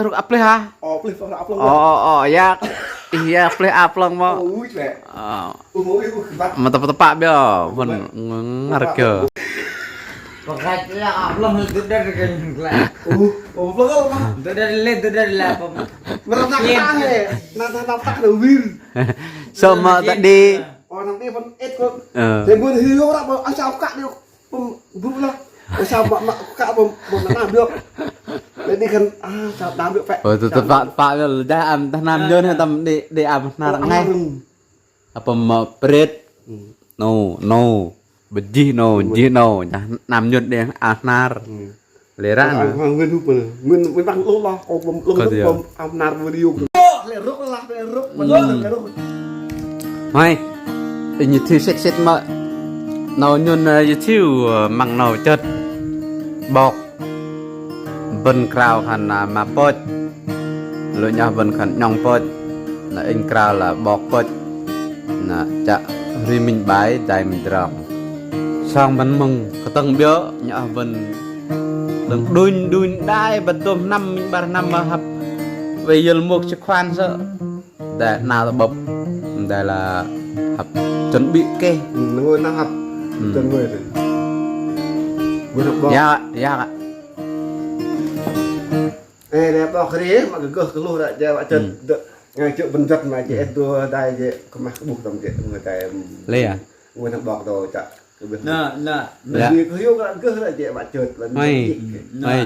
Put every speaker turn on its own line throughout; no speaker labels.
ruk aple ha.
Oh, please upload.
Oh, ya. Iya, play upload mo.
Ui, lẹ. Ui, bắt.
Tepak bio, pun ngarga.
Pakai lah upload itu dari kan.
Upload apa?
Itu dari lah.
Ngerasa ya. Nata đầu wir.
Sama tadi.
Oh, nanti pun kok. Saya buat hiu ora apa asal kak dia. Buru lah. Sao mà cạo một làm được nên cần sao làm được vậy
Pak dah am tanam jon tam di am nar ngay apa ma pret no beji no nam jon de anar lera
nguyên hụp nguyên băng lô lo còn am nar video lẹ rút
mai như thứ set mà nó nhon YouTube mang nó chất bọc bên crowd hành mà bớt lối nhà bên khẩn nhong bớt là anh crowd là bọc bớt là chả ri mình bái đại mình trồng sang bánh mừng có tầng biếu nhà bên đừng đun đai bật tôm năm mình ba năm mà hấp về giờ một chiếc khoan sợ để nào là bọc đây là hấp chuẩn bị kê
ngồi năng hấp chân người thì
dạ
đẹp đó cái đấy mà cái lô lại cho bạn chân ngày triệu bình giật mà chị tua đây chị có mặc buộc tầm chị người ta
lê à
người thằng bọc rồi chả
Nè
vì có hiếu cái cứ là chị bạn trượt và
mày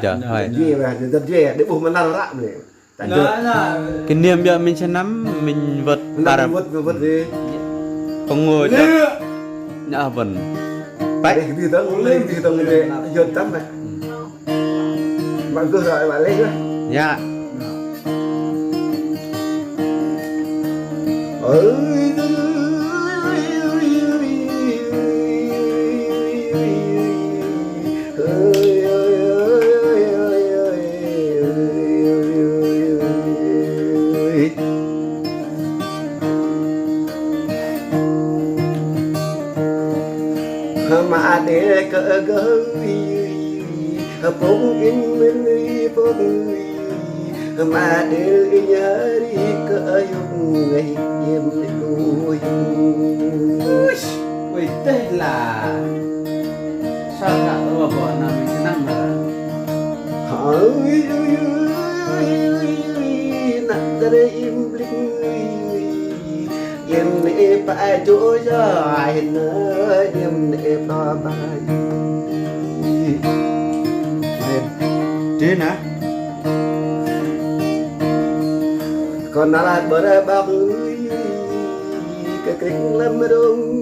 trời ơi
gì mà giật dê để buộc mình lao rạm này
cái niềm giờ mình sẽ nắm mình vật
vật gì
con ngồi chắc nhá vần
đấy thì tớ về giật tắm này bạn cứ rồi bạn lấy nữa
dạ
mà để cỡ phong in mình phong mà để nhớ đi cỡ dùng ngày đêm đôi
ui tên là sao cả tôi bảo là mình sẽ nặng mà
hỏi nặng ta đây im lặng em nè phải chỗ dài nữa em nè ba ba
trên hả
còn nó là bữa đây bao cái kinh lắm đông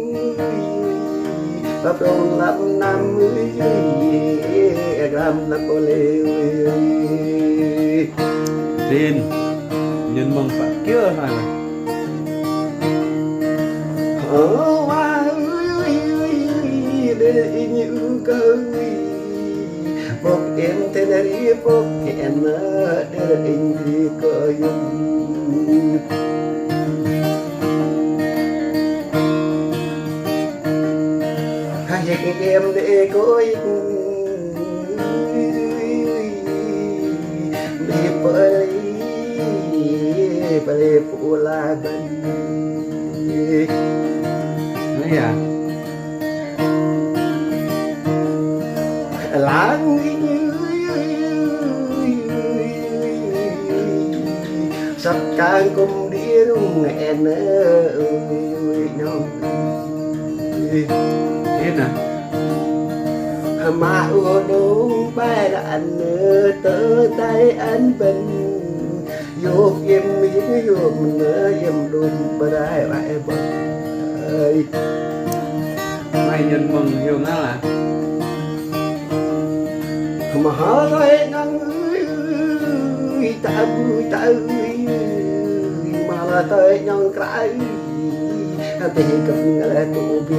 bao đông lắm năm gram lắm bồ lê
trên nhân mong phải kia rồi mà
để những cơn bốc em thế này bốc em để anh đi coi hai em để coi đi bơi phụ la bên
đấy à
lãng sắp càng cùng đi đúng hẹn nhau
trên à
mà ưa đúng ba là anh tớ tay anh bình vô em miếng vô mình em đun bà đại bại ơi
mày nhân mừng hiểu nó là
mà hở thôi năng ta mà là tới nhân cái thì cầm là tụ bi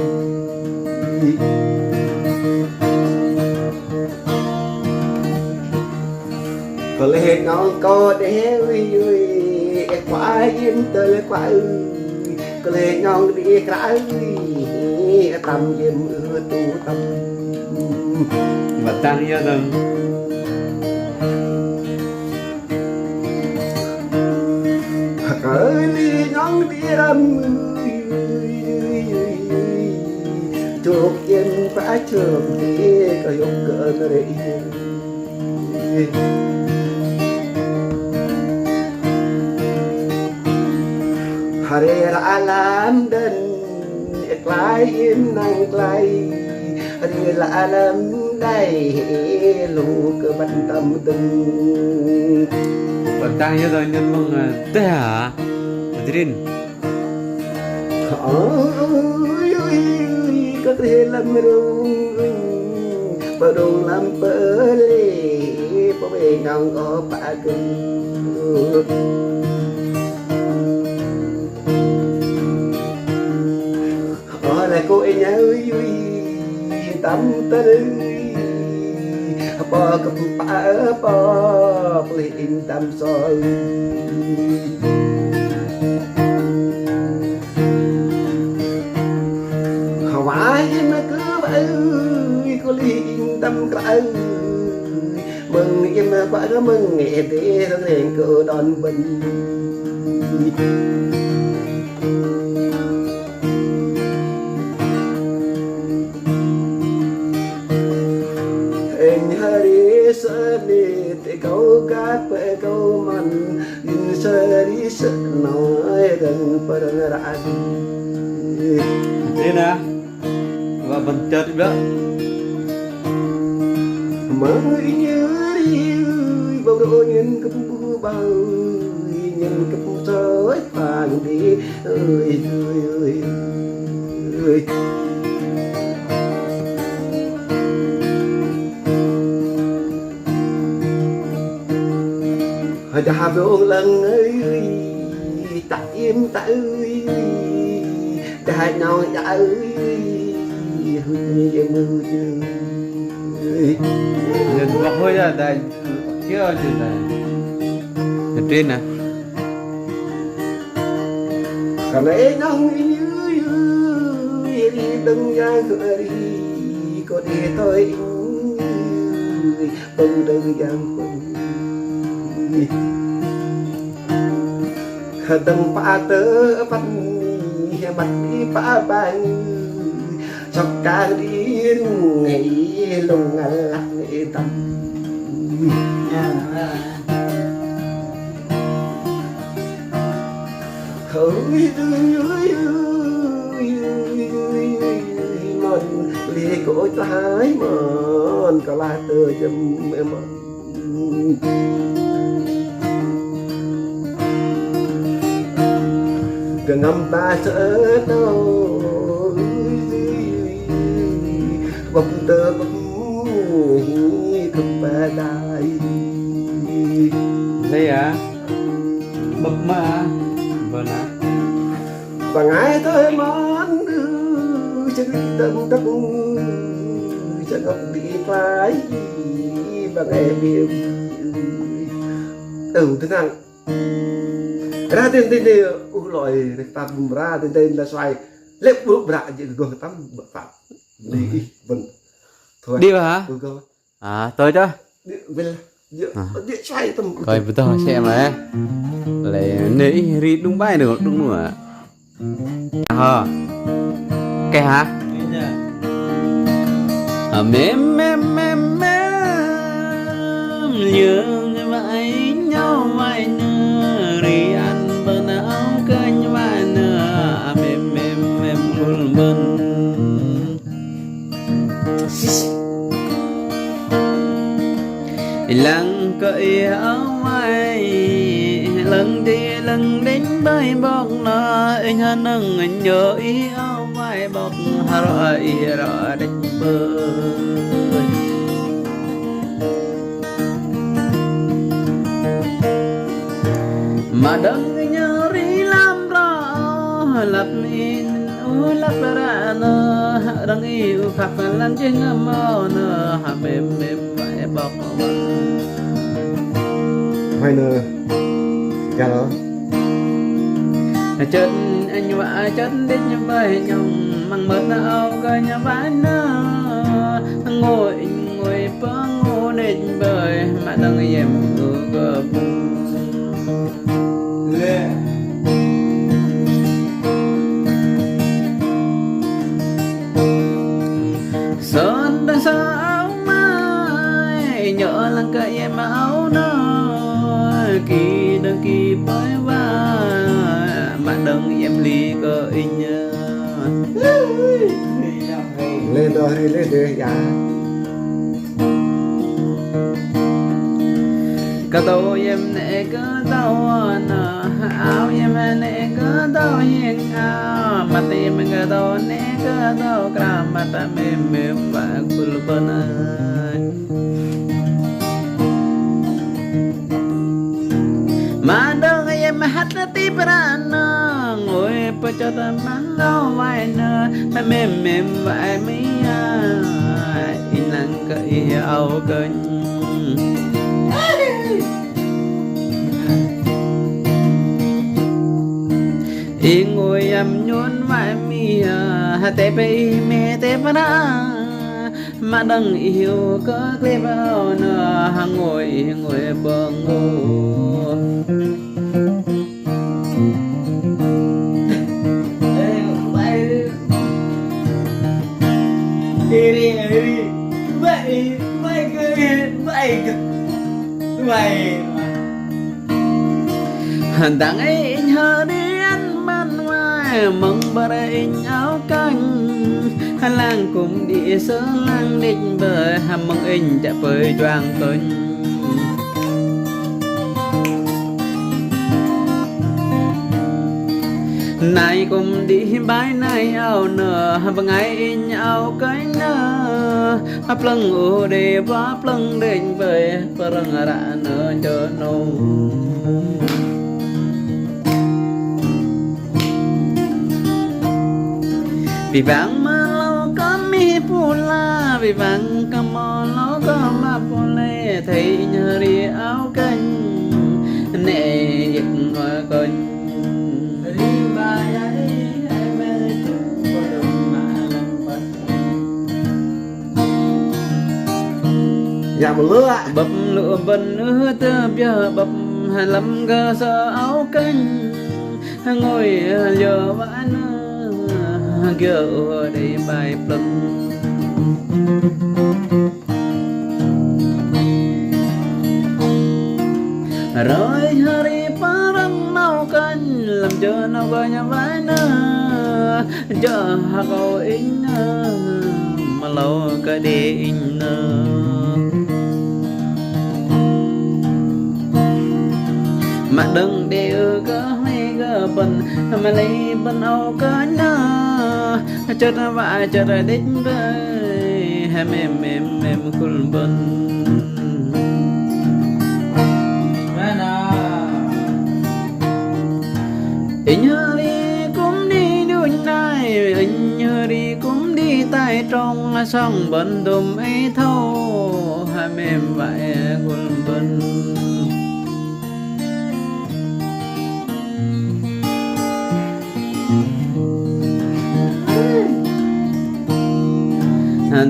có lẽ nó có để quá yên tới quá có lẽ nhau đi cái tầm em tu tâm
và tăng gia đình
đi râm chụp yên phải chụp đi có dục cỡ nó để Hare alam dan iklaim nang klai Hare alam dai lu ke bantam từng
Bạn tăng như rồi nhân mong thế hả? Adrin.
ôi có thể làm rung bờ đông làm bờ lê bờ bể ngang có ba cưng là cô ấy nhớ tâm tư bò cầm bò lên tâm soi hỏi mà cứ vậy cô liên tâm cỡ mừng em quả nó mừng nghệ để nó lên cửa đón bình anh hari sợ đi để câu cá về câu mình sợ đi sợ nói đừng phải ra đi
Thế nè. Và bạn chợt đi đó.
mơ nhớ đi bao đôi nhìn cặp bao nhìn cặp soi vàng đi ơi ơi ơi đã vô lần ơi ta im ta ơi đã nhau đã ơi hơi mưa
Nhân bọc hơi ra đây. Chưa gì này. Adrin nè.
còn ấy nông như đi đừng ra cửa đi có đi thôi bông đừng giang quên đừng phá tớ văn mặt đi phá bàn chọc ca đi ngày lùng lạc nghệ tâm hỡi mòn lì cổ trái mòn cả la tơ châm em đừng ngâm ta sợ đâu bông tơ bông cực ba đai
Đây à? Bập mà. Vâng ạ.
và ngài tới món chân tâm đất chân ngọc đi phái và ngày đêm thế nào ra tên tên đi loài ta bùm ra tên tên là xoay lép bước ra chỉ còn tắm bật phạm đi vâng thôi
Đi vào hả?
cơ
À, tôi chứ.
bên địa xoay tầm
Coi vừa tôi xem mà. Lại nãy ri đúng bài được đúng rồi ạ. Hả? Cái hả? À mềm mềm mềm mềm nhường mãi nhau mãi nữa ri ăn bên áo canh mãi nữa mềm mềm mềm buồn buồn lăng cởi áo mai lần đi lần đến bay bọc nó anh ha nâng anh nhớ ý áo mai bọc hà rồi đánh bơi mà đừng nhớ đi làm rõ lập in lập ra nó đừng yêu khắp lần trên mơ nó mềm mềm phải bọc
mày nè cả đó
chân anh vợ chân đến như vậy nhung mang mớt áo coi nhà bán ngồi ngồi bơ ngô đến bơi mà đang em ngủ gập đừng em ly cơ in
lên rồi dạ
cơ tô em nè cơ tô nè áo em nè cơ tô hiền áo mặt em cơ tô nè cơ tô cà mặt mềm và cùl bần mà đừng em hát tí ra nè ngồi bơ cho ta mang đâu vai nè mềm vai mi in năng cái áo cơn yên ngồi em nhún vai mi tép mẹ tép ra mà đừng yêu có cái bao nè ngồi bờ ngô đi vậy đằng ấy nhớ đi ăn ban ngoài mong bờ đây áo canh làng cùng đi sơ làng định bờ mong anh đã bơi choàng cơn này cùng đi bãi này áo nở và ngày áo cái nở hấp lưng u để vấp lưng định bơi và răng ra nở cho nô vì vàng mà lâu có mi pula vì vàng có mò lâu có mà pula thấy nhớ đi áo canh nè giật hoa canh
dạ một lứa
bập lụa bần ư tơ bia bập lắm cơ sơ áo canh ngồi giờ vãn gỡ đây bài plum rồi hari parang nau kan làm cho nó gọi nhà vãi nơ cho hao in mà lâu cái đi in mà đừng để có hay có bần mà lấy bần áo có nhớ cho nó vãi cho nó đích với mềm cùl bần anh nhớ đi cũng đi đuôi này anh nhớ đi cũng đi tay trong sông bần đùm ấy thâu mềm vãi cùl bần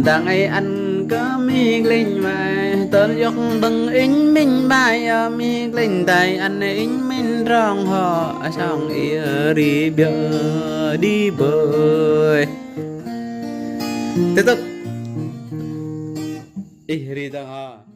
đang ấy anh có mi linh mà tên dọc đừng ính minh bài mi linh tay anh ính minh rong họ xong đi bờ đi bơi tiếp tục đi tao